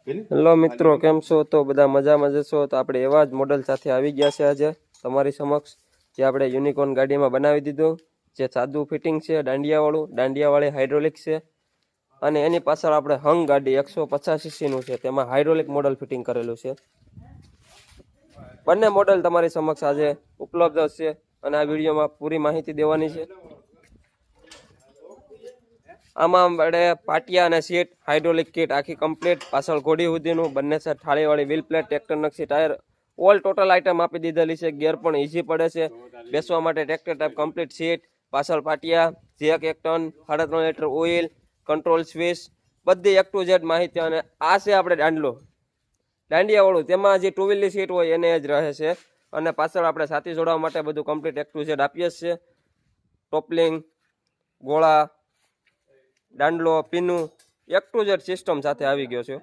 Hello મિત્રો, કેમ છો? તો બધા મજામાં જશો. તો આપણે એવા જ મોડલ સાથે આવી ગયા છે આજે તમારી સમક્ષ, જે આપણે યુનિકોર્ન ગાડીમાં બનાવી દીધું, જે સાદું ફિટિંગ છે, દાંડિયાવાળી હાઇડ્રોલિક છે. અને એની પાછળ આપણે હંગ ગાડી 150cc નું છે, તેમાં હાઇડ્રોલિક મોડલ ફિટિંગ કરેલું છે. બંને મોડલ તમારી સમક્ષ આજે ઉપલબ્ધ છે અને આ વિડીયોમાં પૂરી માહિતી દેવાની છે. આમાં આપણે પાટિયા અને સીટ, હાઇડ્રોલિક કિટ આખી કમ્પ્લીટ, પાછળ ઘોડી સુધીનું, બંને સાઈડ થાળીવાળી વ્હીલ પ્લેટ, ટ્રેક્ટર નકશી ટાયર, ઓલ ટોટલ આઇટમ આપી દીધેલી છે. ગિયર પણ ઇઝી પડે છે બેસવા માટે. ટ્રેક્ટર ટાઈપ કમ્પ્લીટ સીટ, પાછળ પાટિયા, jack 1 ton, 3.5 litre oil, control switch, બધી A to Z માહિતી. અને આ છે આપણે દાંડિયાવાળું, તેમાં જે 2 વ્હીલની સીટ હોય એને જ રહે છે. અને પાછળ આપણે છાતી જોડવા માટે બધું કમ્પ્લીટ A to Z આપીએ છીએ. ટોપલિંગ, ગોળા, દાંડલો, પીનું, A to Z સિસ્ટમ સાથે આવી ગયો છે.